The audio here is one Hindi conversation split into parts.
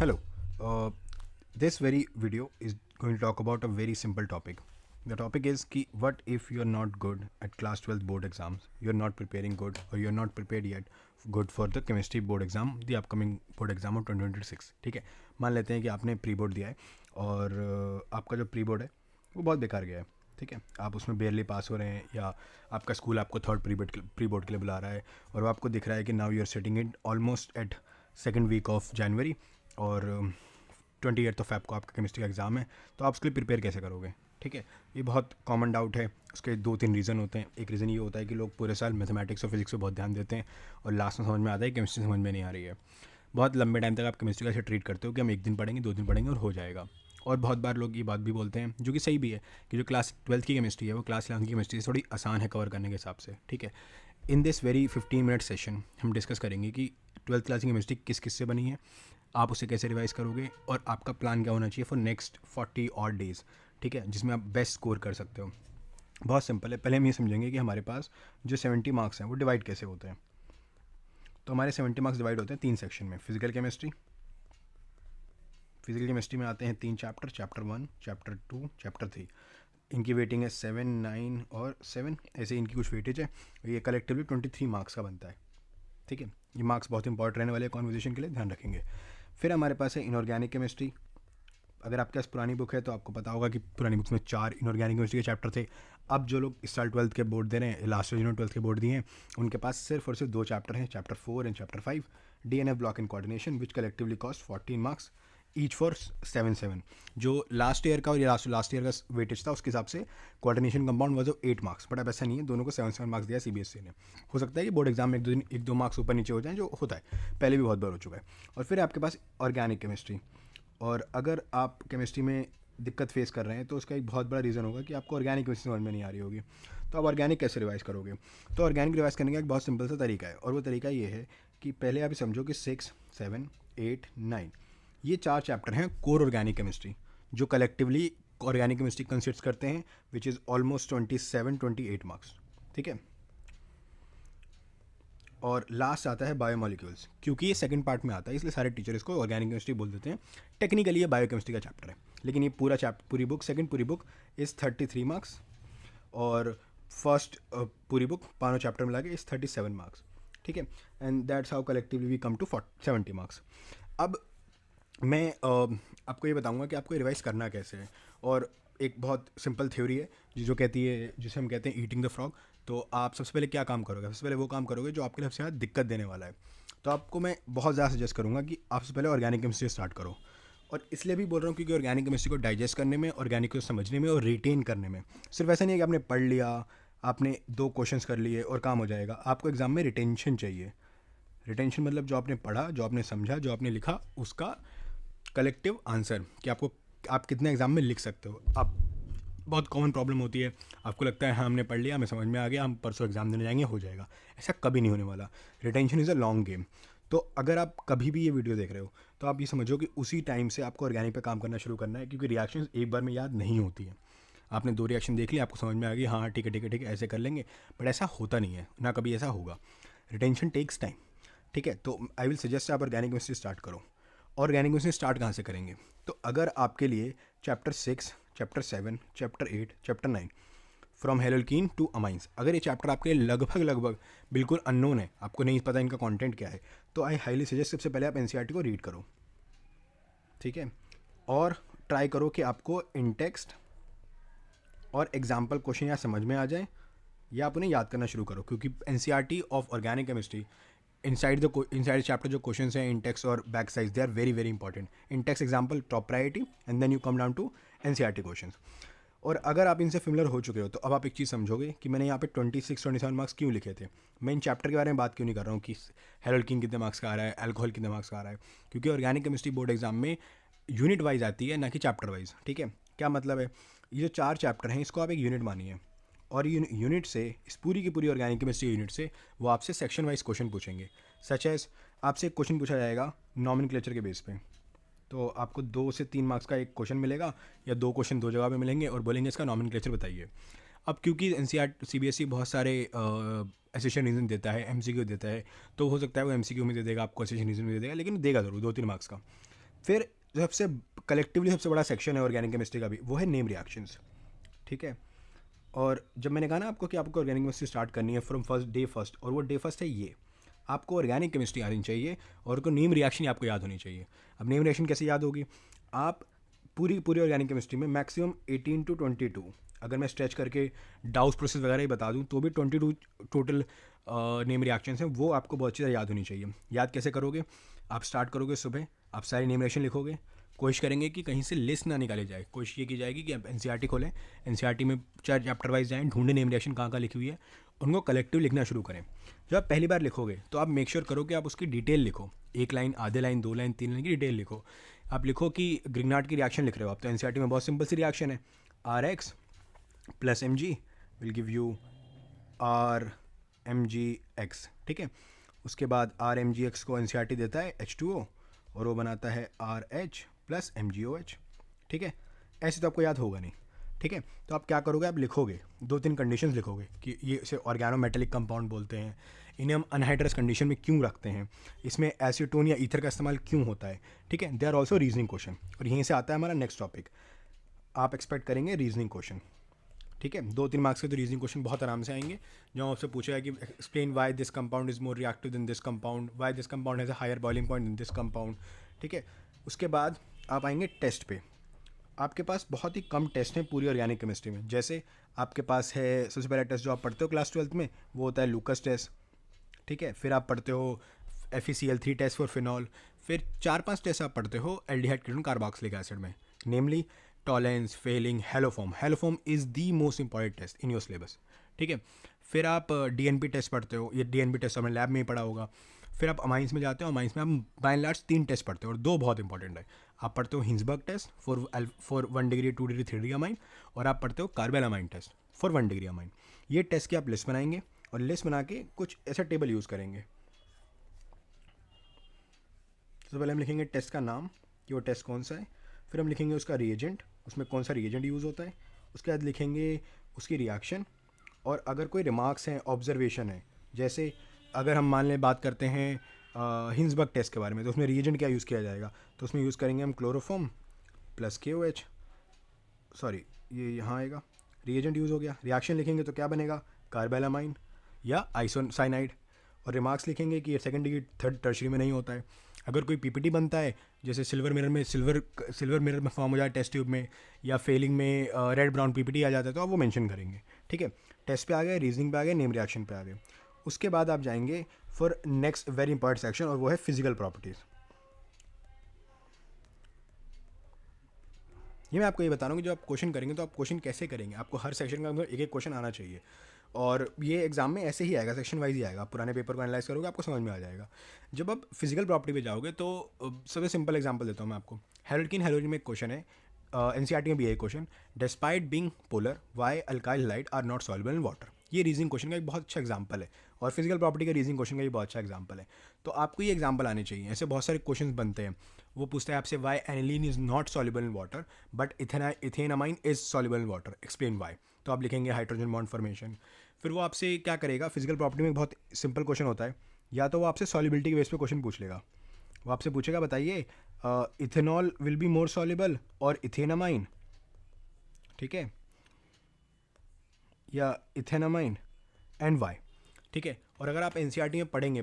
Hello. This very video is going to talk about a very simple topic. The topic is कि what if you're not good at class 12 board exams, you're not preparing good or you're not prepared yet good for the chemistry board exam, the upcoming board exam of 2026. ठीक है, मान लेते हैं कि आपने प्री बोर्ड दिया है और आपका जो प्री बोर्ड है वो बहुत बेकार गया है. ठीक है, आप उसमें बेयरली पास हो रहे हैं या आपका स्कूल आपको थर्ड प्री बोर्ड के लिए बुला रहा है और वो आपको दिख रहा है कि now you are sitting it almost at second week of January और 28 ऑफ फेब को आपका केमिस्ट्री का एग्ज़ाम है. तो आप उसके लिए प्रिपेयर कैसे करोगे? ठीक है, ये बहुत कॉमन डाउट है. उसके दो तीन रीज़न होते हैं. एक रीज़न ये होता है कि लोग पूरे साल मैथमेटिक्स और फिजिक्स पे बहुत ध्यान देते हैं और लास्ट में समझ में आता है केमिस्ट्री समझ में नहीं आ रही है. बहुत लंबे टाइम तक आप केमिस्ट्री का ऐसे ट्रीट करते हो कि हम एक दिन पढ़ेंगे, 2 दिन पढ़ेंगे और हो जाएगा. और बहुत बार लोग ये बात भी बोलते हैं, जो कि सही भी है, कि जो क्लास 12th की केमिस्ट्री है वो क्लास 11th की केमिस्ट्री से थोड़ी आसान है कवर करने के हिसाब से. ठीक है, in this very 15 minute session हम डिस्कस करेंगे कि 12th क्लास की केमिस्ट्री किस किस से बनी है, आप उसे कैसे रिवाइज़ करोगे और आपका प्लान क्या होना चाहिए फॉर नेक्स्ट 40 और डेज़. ठीक है, जिसमें आप बेस्ट स्कोर कर सकते हो. बहुत सिंपल है. पहले हम ये समझेंगे कि हमारे पास जो 70 मार्क्स हैं वो डिवाइड कैसे होते हैं. तो हमारे 70 मार्क्स डिवाइड होते हैं 3 सेक्शन में. फिजिकल केमिस्ट्री में आते हैं 3 चैप्टर, चैप्टर 1, चैप्टर 2, चैप्टर 3. इनकी वेटिंग है 7, 9 और 7, ऐसे इनकी कुछ वेटेज है. ये कलेक्टिवली 23 मार्क्स का बनता है. ठीक है, ये मार्क्स बहुत इंपॉर्टेंट रहने वाले कॉन्वर्जेशन के लिए, ध्यान रखेंगे. फिर हमारे पास है इनऑर्गेनिक केमिस्ट्री. अगर आपके पास पुरानी बुक है तो आपको पता होगा कि पुरानी बुक्स में 4 इनऑर्गेनिक केमिस्ट्री के चैप्टर थे. अब जो लोग इस साल 12th के बोर्ड दे रहे हैं, लास्ट ईयर जिन्होंने 12th के बोर्ड दिए हैं, उनके पास सिर्फ और सिर्फ 2 चैप्टर हैं, chapter 4 and chapter 5. DNF block and coordination which collectively cost 14 marks each for 7-7. जो लास्ट ईयर का और ये लास्ट ईयर का वेटेज था उसके हिसाब से coordination compound was 8 marks, but अब ऐसा नहीं है. दोनों को 7-7 मार्क्स दिया CBSE ने. हो सकता है कि बोर्ड एग्जाम में एक दो मार्क्स ऊपर नीचे हो जाए, जो होता है, पहले भी बहुत बार हो चुका है. और फिर आपके पास ऑर्गेनिक केमिस्ट्री. और अगर आप केमिस्ट्री में दिक्कत फेस कर रहे हैं तो उसका एक बहुत बड़ा रीज़न होगा कि आपको ऑर्गेनिक केमिस्ट्री समझ में नहीं आ रही होगी. तो आप ऑर्गेनिक कैसे रिवाइज़ करोगे? तो ऑर्गेनिक रिवाइज़ करने का एक बहुत सिंपल सा तरीका है, और वो तरीका ये है कि पहले आप समझो कि 6, 7, 8, 9 ये 4 चैप्टर हैं कोर ऑर्गेनिक केमिस्ट्री, जो कलेक्टिवली ऑर्गेनिक केमिस्ट्री कंसिडर्स करते हैं, विच इज़ ऑलमोस्ट 27-28 मार्क्स. ठीक है, और लास्ट आता है बायोमोलिक्यूल्स. क्योंकि ये सेकंड पार्ट में आता है इसलिए सारे टीचर इसको ऑर्गेनिक केमिस्ट्री बोल देते हैं. टेक्निकली ये बायोकेमिस्ट्री का चैप्टर है, लेकिन ये पूरा चैप्टर, पूरी बुक इज़ 33 मार्क्स, और फर्स्ट पूरी बुक 5 चैप्टर मिला के इज़ 37 मार्क्स. ठीक है, and that's how collectively we come to 70 marks. अब मैं आपको ये बताऊंगा कि आपको रिवाइज करना कैसे है. और एक बहुत सिंपल थ्योरी है जो कहती है, जिसे हम कहते हैं ईटिंग द फ्रॉग. तो आप सबसे पहले क्या काम करोगे? सबसे पहले वो काम करोगे जो आपके लिए सबसे ज़्यादा दिक्कत देने वाला है. तो आपको मैं बहुत ज़्यादा सजेस्ट करूँगा कि आप सबसे पहले ऑर्गेनिक केमिस्ट्री स्टार्ट करो. और इसलिए भी बोल रहा हूँ क्योंकि ऑर्गेनिक केमिस्ट्री को डाइजेस्ट करने में, ऑर्गेनिक को समझने में और रिटेन करने में, सिर्फ ऐसा नहीं है कि आपने पढ़ लिया, आपने 2 क्वेश्चंस कर लिए और काम हो जाएगा. आपको एग्ज़ाम में रिटेंशन चाहिए. रिटेंशन मतलब जो आपने पढ़ा, जो आपने समझा, जो आपने लिखा, उसका कलेक्टिव आंसर, कि आप कितने एग्ज़ाम में लिख सकते हो. आप बहुत कॉमन प्रॉब्लम होती है, आपको लगता है हाँ हमने पढ़ लिया, हमें समझ में आ गया, हम परसों एग्ज़ाम देने जाएंगे, हो जाएगा. ऐसा कभी नहीं होने वाला. Retention is a long game. तो अगर आप कभी भी ये वीडियो देख रहे हो तो आप ये समझो कि उसी टाइम से आपको ऑर्गेनिक पे काम करना शुरू करना है, क्योंकि रिएक्शन एक बार में याद नहीं होती है. आपने 2 रिएक्शन देख लिया, आपको समझ में आ गई, हाँ ठीक है ठीक है ठीक है, ऐसे कर लेंगे, बट ऐसा होता नहीं है, ना कभी ऐसा होगा. Retention takes time. ठीक है, तो आई विल सजेस्ट आप ऑर्गेनिक केमिस्ट्री स्टार्ट करो. ऑर्गेनिक केमिस्ट्री स्टार्ट कहाँ से करेंगे? तो अगर आपके लिए chapter 6, chapter 7, chapter 8, chapter 9 from haloalkane to amines, अगर ये चैप्टर आपके लिए लगभग बिल्कुल अननोन है, आपको नहीं पता इनका कंटेंट क्या है, तो आई हाईली सजेस्ट सबसे पहले आप NCERT को रीड करो. ठीक है, और ट्राई करो कि आपको इन टेक्स्ट और एग्जाम्पल क्वेश्चन या समझ में आ जाए, या आप उन्हें याद करना शुरू करो. क्योंकि NCERT of organic chemistry, inside chapter जो क्वेश्चन हैं इन टेक्स्ट और back size, they are very very important. In text example top priority, and then you come down to NCERT question. और अगर आप इनसे फेमिलर हो चुके हो तो अब आप एक चीज़ समझोगे कि मैंने यहाँ पे 26-27 मार्क्स क्यों लिखे थे. मैं इन चैप्टर के बारे में बात क्यों नहीं कर रहा हूँ कि हेलोल्कीन कितने मार्क्स का आ रहा है, अल्कोहल कितने मार्क्स का आ रहा है. क्योंकि ऑर्गेनिक केमिस्ट्री बोर्ड एग्जाम में यूनिट वाइज आती है, ना कि चैप्टर वाइज. ठीक है, क्या मतलब है? ये जो 4 चैप्टर हैं इसको आप एक यूनिट मानिए, और यूनिट से, इस पूरी की पूरी ऑर्गेनिक केमिस्ट्री यूनिट से वो आपसे सेक्शन वाइज क्वेश्चन पूछेंगे. सच एज आपसे एक क्वेश्चन पूछा जाएगा नॉमेनक्लेचर के बेस पे, तो आपको 2 से 3 मार्क्स का एक क्वेश्चन मिलेगा, या 2 क्वेश्चन 2 जगह पे मिलेंगे, और बोलेंगे इसका नॉमेनक्लेचर बताइए. अब क्योंकि CBSE बहुत सारे एसेशन रीजन देता है, MCQ देता है, तो हो सकता है वो MCQ में दे देगा आपको, एसेशन रीजन में दे देगा, लेकिन देगा ज़रूर 2-3 मार्क्स का. फिर जो सबसे कलेक्टिवली सबसे बड़ा सेक्शन है ऑर्गेनिक केमिस्ट्री का भी, वो है नेम रिएक्शंस, ठीक है। और जब मैंने कहा ना आपको कि आपको ऑर्गेनिक केमिस्ट्री स्टार्ट करनी है फ्रॉम फर्स्ट डे फर्स्ट, और वो डे फर्स्ट है ये, आपको ऑर्गेनिक केमिस्ट्री आनी चाहिए और को नेम रिएक्शन आपको याद होनी चाहिए। अब नेम रिएक्शन कैसे याद होगी, आप पूरी पूरी ऑर्गेनिक केमिस्ट्री में मैक्सिमम 18 टू 22, अगर मैं स्ट्रेच करके डाउस प्रोसेस वगैरह ही बता दूं तो भी 22 टोटल नेम रिएक्शंस हैं, वो आपको बहुत अच्छी तरह याद होनी चाहिए। याद कैसे करोगे, आप स्टार्ट करोगे सुबह, आप सारी नेम रिएक्शन लिखोगे, कोशिश करेंगे कि कहीं से लिस्ट ना निकाली जाए, कोशिश ये की जाएगी कि आप एनसीईआरटी खोलें, एनसीईआरटी में 4 चैप्टर वाइज जाएँ, ढूंढें नेम रिएक्शन कहाँ कहाँ लिखी हुई है, उनको कलेक्टिव लिखना शुरू करें। जब आप पहली बार लिखोगे तो आप मेक श्योर करो कि आप उसकी डिटेल लिखो, एक लाइन, आधे लाइन, 2 लाइन, 3 लाइन की डिटेल लिखो। आप लिखो कि ग्रिग्नार्ड की रिएक्शन लिख रहे हो आप, तो एनसीईआरटी में बहुत सिंपल सी रिएक्शन है, RX plus MG will give you RMgX, ठीक है। उसके बाद RMgX को एनसीईआरटी देता है H2O और वो बनाता है RH प्लस MgOH, ठीक है। ऐसे तो आपको याद होगा नहीं, ठीक है। तो आप क्या करोगे, आप लिखोगे 2-3 कंडीशंस लिखोगे कि ये इसे ऑर्गेनोमेटेलिक कंपाउंड बोलते हैं, इन्हें हम अनहाइड्रस कंडीशन में क्यों रखते हैं, इसमें एसीटोन या ईथर का इस्तेमाल क्यों होता है, ठीक है। They are also reasoning question, और यहीं से आता है हमारा नेक्स्ट टॉपिक, आप एक्सपेक्ट करेंगे रीजनिंग क्वेश्चन, ठीक है। 2-3 मार्क्स के तो रीजनिंग क्वेश्चन बहुत आराम से आएंगे, जो आपसे पूछेगा कि explain why this compound is more reactive than this compound, why this compound has a higher boiling point than this compound, ठीक है। उसके बाद आप आएंगे टेस्ट पे, आपके पास बहुत ही कम टेस्ट हैं पूरी ऑर्गेनिक केमिस्ट्री में। जैसे आपके पास है सबसे पहला टेस्ट जो आप पढ़ते हो क्लास 12th में, वो होता है लूकस टेस्ट, ठीक है। फिर आप पढ़ते हो FeCl3 टेस्ट फॉर फिनॉल, फिर 4-5 टेस्ट आप पढ़ते हो एल्डिहाइड कीटोन कार्बोक्सिलिक एसिड में, namely Tollens, Fehling, haloform. Haloform is the most important test in your syllabus, ठीक है। फिर आप DNP टेस्ट पढ़ते हो, ये DNP टेस्ट हमने लैब में ही पढ़ा होगा। फिर आप अमाइंस में जाते हो, अमाइंस में आप बाय एंड लार्ज 3 टेस्ट पढ़ते हो और 2 बहुत इंपॉर्टेंट है। आप पढ़ते हो Hinsberg test for 1 degree, 2 degree, 3 degree amine, और आप पढ़ते हो carbylamine test for 1 degree amine. ये टेस्ट की आप लिस्ट बनाएंगे और लिस्ट बना के कुछ ऐसा टेबल यूज़ करेंगे। सबसे पहले हम लिखेंगे टेस्ट का नाम कि वो टेस्ट कौन सा है, फिर हम लिखेंगे उसका रिएजेंट, उसमें कौन सा रिएजेंट यूज़ होता है, उसके बाद लिखेंगे उसकी रिएक्शन, और अगर कोई रिमार्क्स हैं, ऑब्जर्वेशन है, जैसे अगर हम मान लें बात करते हैं हिंसबर्ग टेस्ट के बारे में, तो उसमें रिएजेंट क्या यूज़ किया जाएगा, तो उसमें यूज़ करेंगे हम क्लोरोफॉर्म प्लस KOH, सॉरी ये यहाँ आएगा, रिएजेंट यूज़ हो गया। रिएक्शन लिखेंगे तो क्या बनेगा, कार्बेलामाइन या आइसोसाइनाइड, और रिमार्क्स लिखेंगे कि ये सेकंड डिग्री थर्ड टर्शरी में नहीं होता है। अगर कोई PPT बनता है, जैसे सिल्वर मिरर में फॉर्म हो जाए टेस्ट ट्यूब में, या फेलिंग में रेड ब्राउन PPT आ जाता है, तो आप वो मेंशन करेंगे, ठीक है। टेस्ट पे आ गए, रीजनिंग पे आ गए, नेम रिएक्शन पे आ गए। उसके बाद आप जाएंगे for next very important section, और वो है फिजिकल प्रॉपर्टीज़। ये मैं आपको ये बता रहा हूँ कि जब आप क्वेश्चन करेंगे तो आप क्वेश्चन कैसे करेंगे, आपको हर सेक्शन का अंदर एक एक क्वेश्चन आना चाहिए, और ये एग्जाम में ऐसे ही आएगा, सेक्शन वाइज ही आएगा। आप पुराने पेपर को एनालाइज करोगे, आपको समझ में आ जाएगा। जब आप फिजिकल प्रॉपर्टी पे जाओगे तो सबसे सिंपल एग्जांपल देता हूँ मैं आपको, हेलोजन में एक क्वेश्चन है, NCERT में भी है question, despite being polar why alkyl halide are not soluble in water. ये रीजनिंग क्वेश्चन का एक बहुत अच्छा एग्जाम्पल है, और फिजिकल प्रॉपर्टी का रीजनिंग क्वेश्चन का भी बहुत अच्छा एग्जाम्पल है। तो आपको ये एग्जाम्पल आने चाहिए। ऐसे बहुत सारे क्वेश्चन बनते हैं, वो पूछता है आपसे why aniline is not soluble in water but ethanamine is soluble in water, explain why. तो आप लिखेंगे हाइड्रोजन बॉन्ड फॉर्मेशन। फिर वो आपसे क्या करेगा, फिजिकल प्रॉपर्टी में बहुत सिंपल क्वेश्चन होता है, या तो वो आपसे सॉल्युबिलिटी के बेस पे क्वेश्चन पूछ लेगा। वो आपसे पूछेगा बताइए ethanol will be more soluble और इथेनामाइन, ठीक है, या इथेनामाइन एंड वाई, ठीक है। और अगर आप NCERT में पढ़ेंगे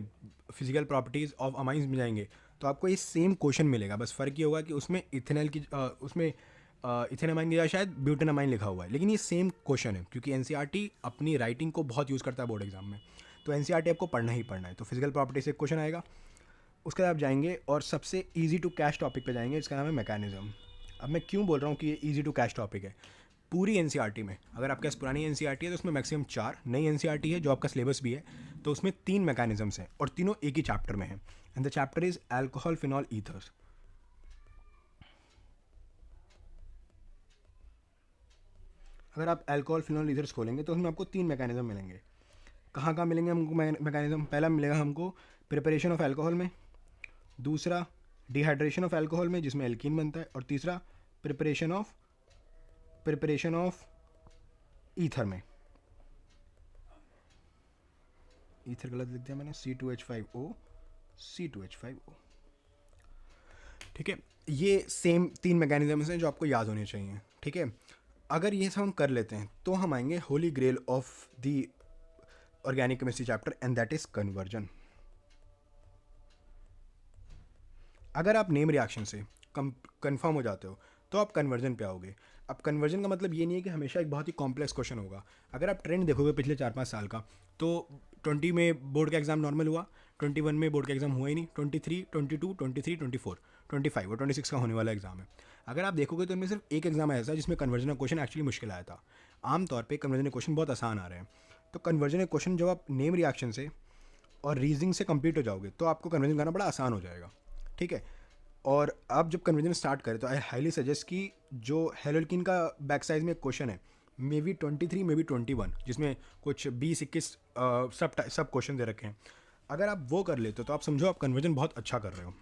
फिजिकल प्रॉपर्टीज़ ऑफ अमाइंस में जाएंगे, तो आपको ये सेम क्वेश्चन मिलेगा, बस फ़र्क ये होगा कि उसमें इथेनॉल की उसमें इथेनामाइन की जगह शायद ब्यूटेनामाइन लिखा हुआ है, लेकिन ये सेम क्वेश्चन है, क्योंकि NCERT अपनी राइटिंग को बहुत यूज़ करता है बोर्ड एग्जाम में, तो NCERT आपको पढ़ना ही पढ़ना है। तो फिजिकल प्रॉपर्टी से क्वेश्चन आएगा, उसके बाद आप जाएंगे और सबसे ईजी टू कैच टॉपिक पे जाएंगे, इसका नाम है मैकेनिज्म। अब मैं क्यों बोल रहा हूँ कि ये ईजी टू कैच टॉपिक है, पूरी NCERT में, अगर आपके पास पुरानी NCERT है तो उसमें मैक्सिमम 4, नई NCERT है जो आपका सिलेबस भी है, तो उसमें 3 मैकेनिज्म्स हैं और तीनों एक ही चैप्टर में हैं, and the chapter is alcohol phenol ethers. अगर आप अल्कोहल फिनॉल ईथर्स खोलेंगे तो उसमें आपको 3 मैकेनिज्म मिलेंगे। कहाँ कहाँ मिलेंगे हमको मैकेनिज्म, पहला मिलेगा हमको प्रिपरेशन ऑफ अल्कोहल में, दूसरा डिहाइड्रेशन ऑफ अल्कोहल में जिसमें एल्कीन बनता है, और तीसरा प्रिपरेशन ऑफ ईथर में। ईथर गलत लिख दिया मैंने, C2H5O, C2H5O, ठीक है, ये सेम 3 मैकेनिज्म्स हैं जो आपको याद होने चाहिए। ठीक है, अगर ये सब हम कर लेते हैं तो हम आएंगे holy grail of the organic chemistry chapter, and that is conversion. अगर आप नेम रिएक्शन से कंफर्म हो जाते हो तो आप कन्वर्जन पे आओगे। अब कन्वर्जन का मतलब ये नहीं है कि हमेशा एक बहुत ही कॉम्प्लेक्स क्वेश्चन होगा। अगर आप ट्रेंड देखोगे पिछले 4-5 साल का, तो 20 में बोर्ड का एग्ज़ाम नॉर्मल हुआ, 21 में बोर्ड का एग्ज़ाम हुआ ही नहीं, 23, 22, 23, 24, 25 और 26 का होने वाला एग्ज़ाम है। अगर आप देखोगे तो इनमें सिर्फ एक एग्ज़ाम ऐसा है जिसमें कन्वर्जन का क्वेश्चन एक्चुअली मुश्किल आया था। आमतौर पर कन्वर्जन के क्वेश्चन बहुत आसान आ रहे हैं। तो कन्वर्जन के क्वेश्चन जब आप नेम रिएक्शन से और रीजनिंग से कंप्लीट हो जाओगे तो आपको कन्वर्जन करना बड़ा आसान हो जाएगा। ठीक है, और आप जब कन्वर्जन स्टार्ट करें तो आई हाईली सजेस्ट कि जो हेलोल्किन का बैक साइज में क्वेश्चन है, मे बी 23 मे बी 21, जिसमें कुछ 20-21 सब क्वेश्चन दे रखे हैं, अगर आप वो कर लेते हो तो आप समझो आप कन्वर्जन बहुत अच्छा कर रहे हो।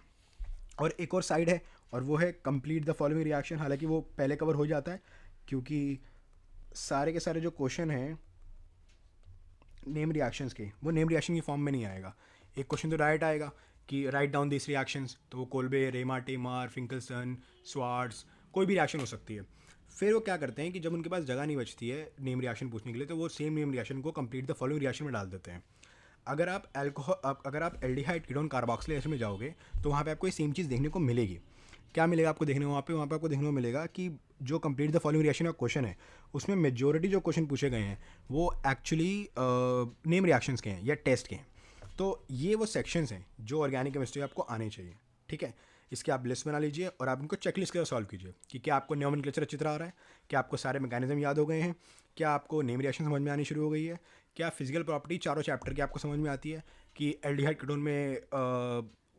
और एक और साइड है और वो है कंप्लीट द फॉलोइंग रिएक्शन। हालांकि वो पहले कवर हो जाता है क्योंकि सारे के सारे जो क्वेश्चन हैं नेम रिएक्शंस के, वो नेम रिएक्शन की फॉर्म में नहीं आएगा। एक क्वेश्चन तो डायरेक्ट आएगा कि राइट डाउन दिस रिएक्शंस, तो वो कोल्बे, रेमाटे, मार, फिंकलसन, स्वार्ट्स, कोई भी रिएक्शन हो सकती है। फिर वो क्या करते हैं कि जब उनके पास जगह नहीं बचती है नेम रिएक्शन पूछने के लिए, तो वो सेम नेम रिएक्शन को कंप्लीट द फॉलोइंग रिएक्शन में डाल देते हैं। अगर आप एल्डिहाइड कीटोन कार्बोक्सिल एसिड में जाओगे तो वहाँ पे आपको ये सेम चीज़ देखने को मिलेगी। क्या मिलेगा आपको देखने को वहाँ पे आपको देखने को मिलेगा कि जो कंप्लीट द फॉलोइंग रिएक्शन का क्वेश्चन है उसमें मेजोरिटी जो क्वेश्चन पूछे गए हैं वो एक्चुअली नेम रिएक्शंस के हैं या टेस्ट के हैं। तो ये वो सेक्शंस हैं जो ऑर्गेनिक केमिस्ट्री आपको आने चाहिए। ठीक है, इसकी आप लिस्ट बना लीजिए और आप इनको चेकलिस्ट कर सॉल्व कीजिए कि क्या आपको नोमेनक्लेचर अच्छी तरह आ रहा है, क्या आपको सारे मैकेनिज्म याद हो गए हैं, क्या आपको नेम रिएक्शन समझ में आनी शुरू हो गई है, क्या फिजिकल प्रॉपर्टी चारों चैप्टर की आपको समझ में आती है कि एल्डिहाइड कीटोन में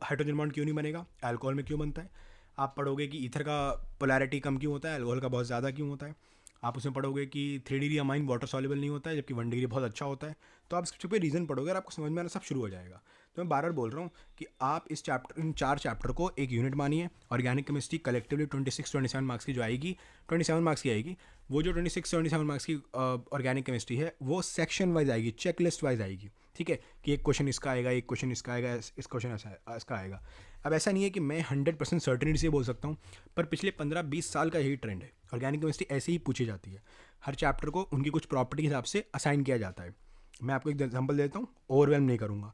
हाइड्रोजन बॉन्ड क्यों नहीं बनेगा, अल्कोहल में क्यों बनता है। आप पढ़ोगे कि ईथर का पोलैरिटी कम क्यों होता है, अल्कोहल का बहुत ज़्यादा क्यों होता है। आप उसमें पढ़ोगे कि 3 डिग्री अमाइन वाटर सॉल्युबल नहीं होता है जबकि 1 डिग्री बहुत अच्छा होता है। तो आप इसके पे रीज़न पढ़ोगे और आपको समझ में आना सब शुरू हो जाएगा। तो मैं बार बार बोल रहा हूँ कि आप इन 4 चैप्टर को एक यूनिट मानिए। ऑर्गेनिक केमिस्ट्री कलेक्टिवली 26-27 मार्क्स की जो आएगी, 27 मार्क्स की आएगी। वो जो 26-27 मार्क्स की ऑर्गेनिक केमिस्ट्री है वो सेक्शन वाइज आएगी, चेक लिस्ट वाइज आएगी। ठीक है, कि एक क्वेश्चन इसका आएगा, एक क्वेश्चन इसका आएगा, इस क्वेश्चन इसका आएगा। अब ऐसा नहीं है कि मैं 100% सर्टेनिटी से बोल सकता हूँ, पर पिछले 15-20 साल का यही ट्रेंड है। ऑर्गेनिक केमिस्ट्री ऐसे ही पूछी जाती है। हर चैप्टर को उनकी कुछ प्रॉपर्टी के हिसाब से असाइन किया जाता है। मैं आपको एक एग्जांपल देता हूँ, ओवरवेलम नहीं करूँगा।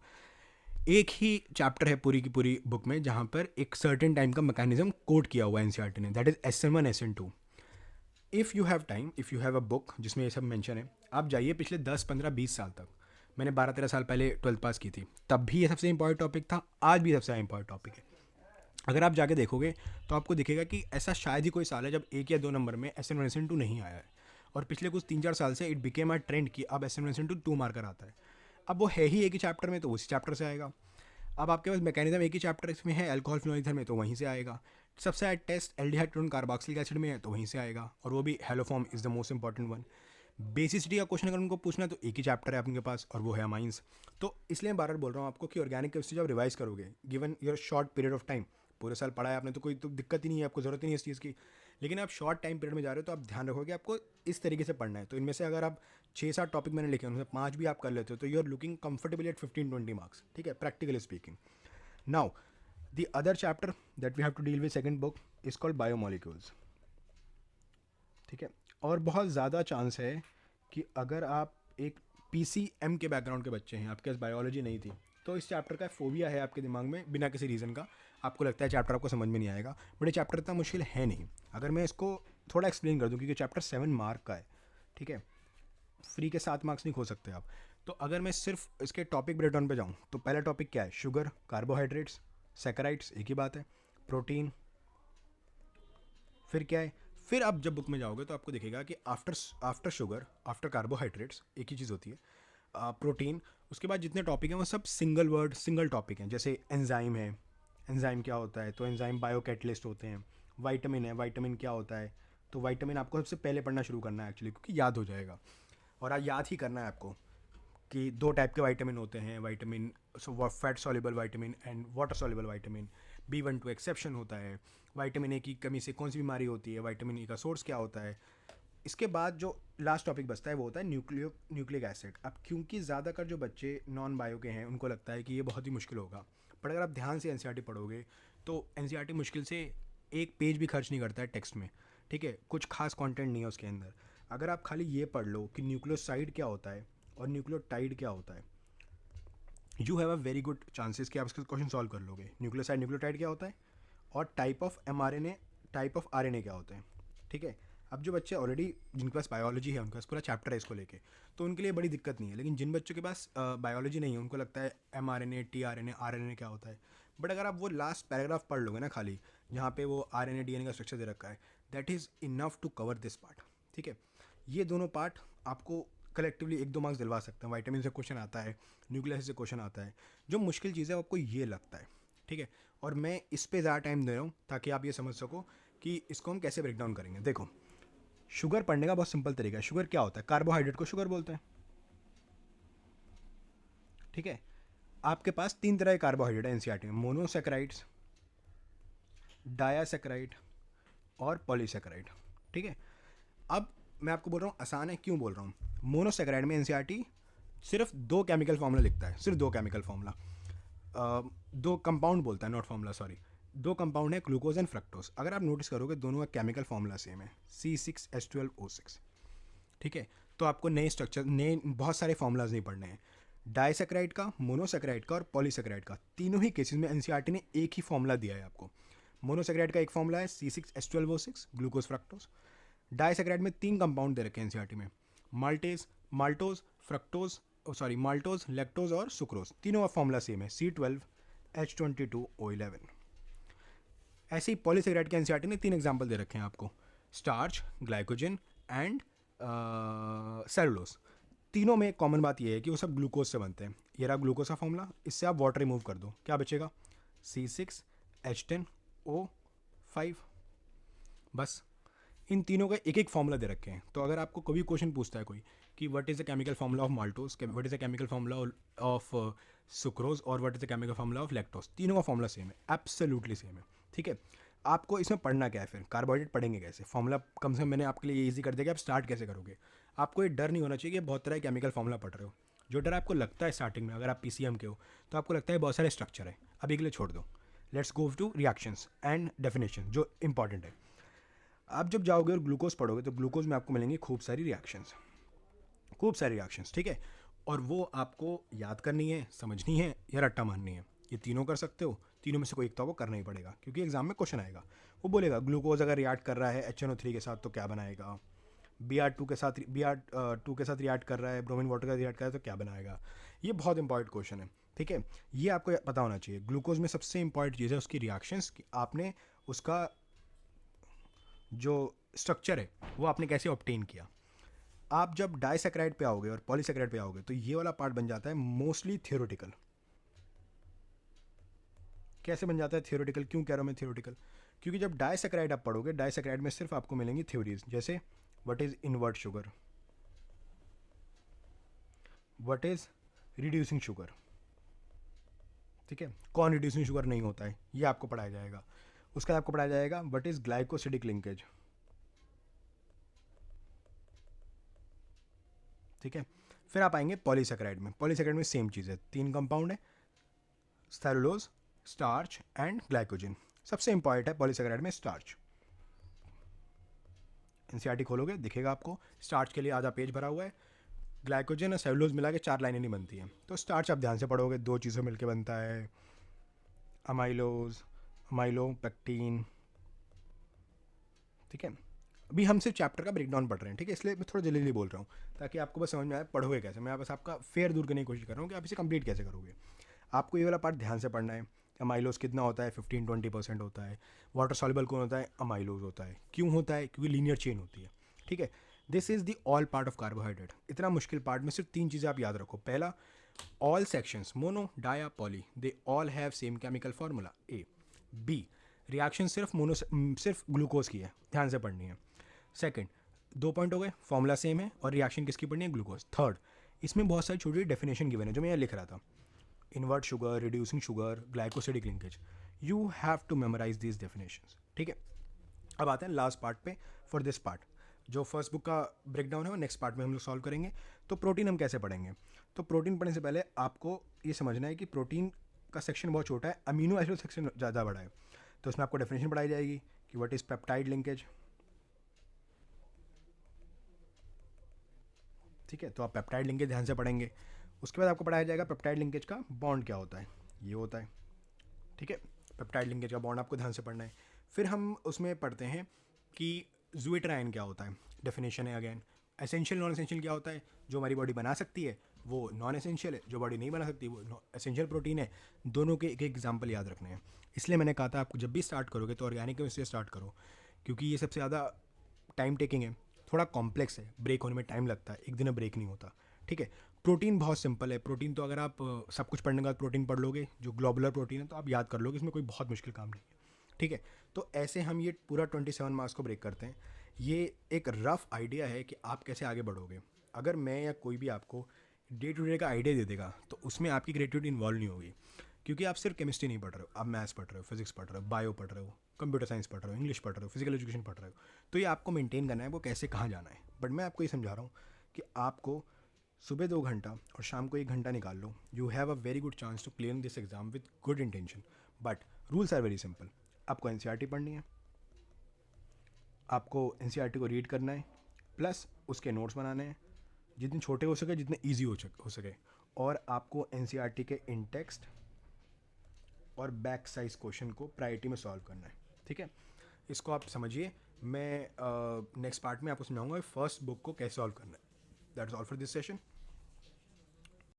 एक ही चैप्टर है पूरी की पूरी बुक में जहाँ पर एक सर्टेन टाइम का मैकेनिज्म कोड किया हुआ है एनसीईआरटी ने, that is SN1 SN2। If you have time, if you have a book जिसमें ये सब मेंशन है, आप जाइए पिछले 10-15-20 साल तक। मैंने 12-13 साल पहले 12th पास की थी, तब भी ये सबसे इंपॉर्टेंट टॉपिक था, आज भी सबसे इंपॉर्टेंट टॉपिक है। अगर आप जाके देखोगे तो आपको दिखेगा कि ऐसा शायद ही कोई साल है जब 1 या 2 नंबर में SN1 SN2 नहीं आया है। और पिछले कुछ 3-4 साल से इट बिकेम अ ट्रेंड कि अब SN1 SN2 2 मार्कर आता है। अब वो है ही एक ही चैप्टर में तो उसी चैप्टर से आएगा। अब आपके पास मैकेनिज्म एक ही चैप्टर इसमें है अल्कोहल फिनोल ईथर में, तो वहीं से आएगा। सबसे high test aldehyde ketone carboxylic acid में है तो वहीं से आएगा, और वो भी haloform is the most important one. Basicity का क्वेश्चन अगर उनको पूछना तो एक ही चैप्टर है आपके पास और वो है अमाइंस। तो इसलिए मैं बार बार बोल रहा हूँ आपको कि ऑर्गेनिक केमिस्ट्री जब रिवाइज करोगे, given your short period of time, पूरे साल पढ़ा है आपने तो कोई तो दिक्कत ही नहीं है, आपको ज़रूरत ही नहीं है इस चीज़ की। लेकिन आप शॉर्ट टाइम पीरियड में जा रहे हो तो आप ध्यान रखोगे आपको इस तरीके से पढ़ना है। तो इनमें से अगर आप 6-7 टॉपिक मैंने लिखे उनमें 5 भी आप कर लेते हो तो you are looking comfortably at 15-20 marks. ठीक है, practically speaking. Now the other chapter that we have to deal with second book is called biomolecules. ठीक है, और बहुत ज़्यादा चांस है कि अगर आप एक PCM के बैकग्राउंड के बच्चे हैं, आपके पास बायोलॉजी नहीं थी, तो इस चैप्टर का फोबिया है आपके दिमाग में बिना किसी रीज़न का। आपको लगता है चैप्टर आपको समझ में नहीं आएगा, बट ये चैप्टर इतना मुश्किल है नहीं। अगर मैं इसको थोड़ा एक्सप्लेन कर दूँ, क्योंकि चैप्टर 7 मार्क का है। ठीक है, फ्री के 7 मार्क्स नहीं खो सकते आप। तो अगर मैं सिर्फ इसके टॉपिक ब्रेकडाउन पे जाऊँ तो पहला टॉपिक क्या है, शुगर, कार्बोहाइड्रेट्स, सैकराइड्स, एक ही बात है, प्रोटीन। फिर क्या है, फिर आप जब बुक में जाओगे तो आपको दिखेगा कि आफ्टर शुगर, आफ्टर कार्बोहाइड्रेट्स एक ही चीज़ होती है, प्रोटीन। उसके बाद जितने टॉपिक हैं वो सब सिंगल वर्ड सिंगल टॉपिक हैं। जैसे एंजाइम है, एंजाइम क्या होता है, तो एंजाइम बायोकैटलिस्ट होते हैं। वाइटामिन है, वाइटामिन क्या होता है, तो वाइटामिन आपको सबसे पहले पढ़ना शुरू करना है एक्चुअली, क्योंकि याद हो जाएगा। और आज याद ही करना है आपको कि 2 टाइप के वाइटामिन होते हैं, vitamin fat soluble vitamin and water soluble vitamin. B12 exception होता है। वाइटामिन ए की कमी से कौन सी बीमारी होती है, वाइटामिन ए का सोर्स क्या होता है। इसके बाद जो लास्ट टॉपिक बचता है वो होता है न्यूक्लिक एसिड। अब क्योंकि ज़्यादातर जो बच्चे नॉन बायो के हैं उनको लगता है कि ये बहुत ही मुश्किल होगा, पर अगर आप ध्यान से एनसीईआरटी पढ़ोगे तो एन मुश्किल से एक पेज भी खर्च नहीं करता है टेक्स्ट में, ठीक है, कुछ खास कंटेंट नहीं है उसके अंदर। अगर आप खाली ये पढ़ लो कि न्यूक्लियोसाइड क्या होता है और न्यूक्लियोटाइड क्या होता है, you have a very good chances कि आप इसका क्वेश्चन सॉल्व कर लोगे। न्यूक्लियोसाइड न्यूक्लियोटाइड क्या होता है और type of mRNA type of RNA क्या होते हैं, ठीक है। अब जो बच्चे ऑलरेडी जिनके पास बायोलॉजी है, उनके पास पूरा चैप्टर है इसको लेके, तो उनके लिए बड़ी दिक्कत नहीं है। लेकिन जिन बच्चों के पास बायोलॉजी नहीं है, उनको लगता है mRNA tRNA RNA क्या होता है, बट अगर आप वो लास्ट पैराग्राफ पढ़ लोगे ना खाली, जहाँ पे वो RNA DNA का स्ट्रक्चर दे रखा है, that is enough to cover this part, ठीक है। ये दोनों पार्ट आपको कलेक्टिवली 1-2 मार्क्स दिलवा सकते हैं। वाइटामिन से क्वेश्चन आता है, न्यूक्लियस से क्वेश्चन आता है। जो मुश्किल चीज़ है आपको ये लगता है, ठीक है। और मैं इस पे ज़्यादा टाइम दे रहा हूँ ताकि आप ये समझ सको कि इसको हम कैसे ब्रेक डाउन करेंगे। देखो, शुगर पढ़ने का बहुत सिंपल तरीका है। शुगर क्या होता है? कार्बोहाइड्रेट को शुगर बोलते हैं, ठीक है। आपके पास 3 तरह के कार्बोहाइड्रेट है एनसीईआरटी में, मोनोसेक्राइड्स, डायासेक्राइड और पॉलीसेक्राइड, ठीक है। अब मैं आपको बोल रहा हूँ आसान है, क्यों बोल रहा हूँ। मोनोसेक्राइड में एनसीईआरटी सिर्फ 2 केमिकल फार्मूला लिखता है, सिर्फ 2 केमिकल फार्मूला, 2 कंपाउंड बोलता है, नॉट फार्मूला, सॉरी। 2 कंपाउंड है, ग्लूकोज एंड फ्रक्टोज। अगर आप नोटिस करोगे दोनों का केमिकल फार्मूला सेम है, C6H12O6, ठीक है। तो आपको नए स्ट्रक्चर, नए बहुत सारे फार्मूलाज नहीं पढ़ने हैं। डाइसेक्राइड का, मोनोसेक्राइड का और पॉलीसेक्राइड का, तीनों ही केसेस में एनसीईआरटी ने एक ही फार्मूला दिया है आपको। मोनोसेक्राइड का एक फार्मूला है C6H12O6, ग्लूकोज फ्रक्टोज। डाइसेक्राइड में 3 कंपाउंड दे रखे हैं एनसीईआरटी में, maltose, fructose, sorry maltose, lactose और सुक्रोज। तीनों का फार्मूला सेम है, C12H22O11। ऐसे ही पॉलीसेक्राइड के एनसीईआरटी ने 3 एग्जाम्पल दे रखे हैं आपको, स्टार्च, ग्लाइकोजन एंड सेलुलोज। तीनों में एक कॉमन बात यह है कि वो सब ग्लूकोज से बनते हैं। ये रहा ग्लूकोज का फॉर्मूला, इससे आप वाटर रिमूव कर दो, क्या बचेगा? C6H10O5। बस इन तीनों का एक एक फॉर्मूला दे रखे हैं। तो अगर आपको कभी क्वेश्चन पूछता है कोई कि what is the chemical formula of maltose, what is the chemical formula of sucrose और what is the chemical formula of lactose, तीनों का फॉर्मूला सेम है, एब्सोल्युटली सेम है, ठीक है। आपको इसमें पढ़ना क्या है फिर? कार्बोहाइड्रेट पढ़ेंगे कैसे? फॉर्मूला कम से कम मैंने आपके लिए ये ईजी कर दिया कि आप स्टार्ट कैसे करोगे। आपको ये डर नहीं होना चाहिए कि बहुत तरह के केमिकल फॉर्मूला पढ़ रहे हो। जो डर आपको लगता है स्टार्टिंग में, अगर आप पीसीएम के हो तो आपको लगता है बहुत सारे स्ट्रक्चर है, अभी के लिए छोड़ दो। Let's go two reactions and definition, जो इंपॉर्टेंट है। आप जब जाओगे और ग्लूकोज पढ़ोगे तो ग्लूकोज में आपको मिलेंगी खूब सारी रिएक्शंस, ठीक है। और वो आपको याद करनी है, समझनी है या रट्टा मारनी है। ये तीनों कर सकते हो, तीनों में से कोई एक तो आपको करना ही पड़ेगा, क्योंकि एग्जाम में क्वेश्चन आएगा। वो बोलेगा ग्लूकोज अगर रिएक्ट कर रहा है HNO3 के साथ तो क्या बनाएगा, Br2 के साथ रिएक्ट कर रहा है, ब्रोमीन वाटर का रिएक्ट कर रहा है तो क्या बनाएगा। ये बहुत इंपॉर्टेंट क्वेश्चन है, ठीक है। ये आपको पता होना चाहिए। ग्लूकोज में सबसे इंपॉर्टेंट चीज़ है उसकी रिएक्शंस, आपने उसका जो स्ट्रक्चर है वो आपने कैसे ऑब्टेन किया। आप जब डाइसेक्राइड पे आओगे और पॉलीसेक्राइड पे आओगे तो ये वाला पार्ट बन जाता है मोस्टली थियोरेटिकल। कैसे बन जाता है थियोरेटिकल? क्यों कह रहा हूँ मैं थियोरेटिकल? क्योंकि जब डाइसेक्राइड आप पढ़ोगे, डाइसेक्राइड में सिर्फ आपको मिलेंगी थ्योरीज, जैसे what is invert sugar, what is reducing sugar, ठीक है। कौन रिड्यूसिंग शुगर नहीं होता है, ये आपको पढ़ाया जाएगा। उसके बाद आपको पढ़ाया जाएगा व्हाट इज ग्लाइकोसिडिक लिंकेज, ठीक है। फिर आप आएंगे पॉलीसेक्राइड में। पॉलीसेक्राइड में सेम चीज़ है, 3 कंपाउंड है, सेलुलोज, स्टार्च एंड ग्लाइकोजन। सबसे इंपॉर्टेंट है पॉलीसेक्राइड में स्टार्च। एनसीईआरटी खोलोगे दिखेगा आपको, स्टार्च के लिए आधा पेज भरा हुआ है। ग्लाइकोजन और सेलुलोज मिला के 4 लाइनें नहीं बनती हैं। तो स्टार्च आप ध्यान से पढ़ोगे, 2 चीज़ों मिलकर बनता है, अमाइलोज, अमाइलोपेक्टिन, ठीक है। अभी हम सिर्फ चैप्टर का ब्रेकडाउन पढ़ रहे हैं, ठीक है, इसलिए मैं थोड़ा जल्दी जल्दी बोल रहा हूँ ताकि आपको बस समझ में आए पढ़ोगे कैसे। मैं बस आपका फेयर दूर करने की कोशिश कर रहा हूँ कि आप इसे कंप्लीट कैसे करोगे। आपको ये वाला पार्ट ध्यान से पढ़ना है। अमाइलोज कितना होता है? 15-20% होता है। वाटर सॉल्युबल कौन होता है? अमाइलोज होता है। क्यों होता है? क्योंकि लीनियर चेन होती है, ठीक है। This is the all part of carbohydrate. इतना मुश्किल पार्ट में सिर्फ 3 चीज़ें आप याद रखो। पहला, all sections mono, di, poly, they all have same chemical formula, A। B, reaction सिर्फ ग्लूकोज की है, ध्यान से पढ़नी है। सेकंड, 2 पॉइंट हो गए, फॉर्मूला सेम है और रिएक्शन किसकी पढ़नी है? ग्लूकोज। थर्ड, इसमें बहुत सारी छोटी डेफिनेशन गिवन है जो मैं यहाँ लिख रहा था, invert sugar, reducing sugar, glycosidic linkage. You have to memorize these definitions, ठीक है। अब आते हैं लास्ट पार्ट पे फॉर दिस पार्ट। जो फर्स्ट बुक का ब्रेकडाउन है वो नेक्स्ट पार्ट में हम लोग सॉल्व करेंगे। तो प्रोटीन हम कैसे पढ़ेंगे? तो प्रोटीन पढ़ने से पहले आपको ये समझना है कि प्रोटीन का सेक्शन बहुत छोटा है, अमीनो एसिड सेक्शन ज़्यादा बड़ा है। तो उसमें आपको डेफिनेशन पढ़ाई जाएगी कि व्हाट इज़ पेप्टाइड लिंकेज। ठीक है, तो आप पेप्टाइड लिंकेज ध्यान से पढ़ेंगे। उसके बाद आपको पढ़ाया जाएगा पेप्टाइड लिंकेज का बॉन्ड क्या होता है, ये होता है। ठीक है, पेप्टाइड लिंकेज का बॉन्ड आपको ध्यान से पढ़ना है। फिर हम उसमें पढ़ते हैं कि ज़ुइट्राइन क्या होता है, डेफिनेशन है अगेन। एसेंशियल नॉन एसेंशियल क्या होता है, जो हमारी बॉडी बना सकती है वो नॉन एसेंशियल है, जो बॉडी नहीं बना सकती वो एसेंशियल प्रोटीन है। दोनों के एक एक एग्जाम्पल याद रखने हैं। इसलिए मैंने कहा था आपको जब भी स्टार्ट करोगे तो ऑर्गेनिक केमिस्ट्री स्टार्ट करो, क्योंकि ये सबसे ज़्यादा टाइम टेकिंग है, थोड़ा कॉम्प्लेक्स है, ब्रेक होने में टाइम लगता है, एक दिन में ब्रेक नहीं होता। ठीक है, प्रोटीन बहुत सिंपल है। प्रोटीन तो अगर आप सब कुछ पढ़ने के बाद प्रोटीन पढ़ लोगे, जो ग्लोबुलर प्रोटीन है, तो आप याद कर लोगे, इसमें कोई बहुत मुश्किल काम नहीं है। ठीक है, तो ऐसे हम ये पूरा 27 मार्क्स को ब्रेक करते हैं। ये एक रफ आइडिया है कि आप कैसे आगे बढ़ोगे। अगर मैं या कोई भी आपको डे टू डे का आइडिया दे देगा तो उसमें आपकी क्रिएटिविटी इन्वॉल्व नहीं होगी, क्योंकि आप सिर्फ केमिस्ट्री नहीं पढ़ रहे हो, आप मैथ्स पढ़ रहे हो, फिजिक्स पढ़ रहे हो, बायो पढ़ रहे हो, कंप्यूटर साइंस पढ़ रहे हो, इंग्लिश पढ़ रहे हो, फिजिकल एजुकेशन पढ़ रहे हो। तो ये आपको मेंटेन करना है, वो कैसे कहाँ जाना है। बट मैं आपको ये समझा रहा हूँ कि आपको सुबह 2 घंटा और शाम को 1 घंटा निकाल लो, you have a very good chance to clear this exam with good intention. But rules are very simple. आपको एन पढ़नी है, आपको एन को रीड करना है, प्लस उसके नोट्स बनाने हैं, जितने छोटे हो सके, जितने ईजी हो सके। और आपको एन के इन टेक्स्ट और बैक साइज क्वेश्चन को प्रायोरिटी में सॉल्व करना है। ठीक है, इसको आप समझिए। मैं नेक्स्ट पार्ट में आपको समझाऊंगा फर्स्ट बुक को कैसे सॉल्व करना है। That is all for this session.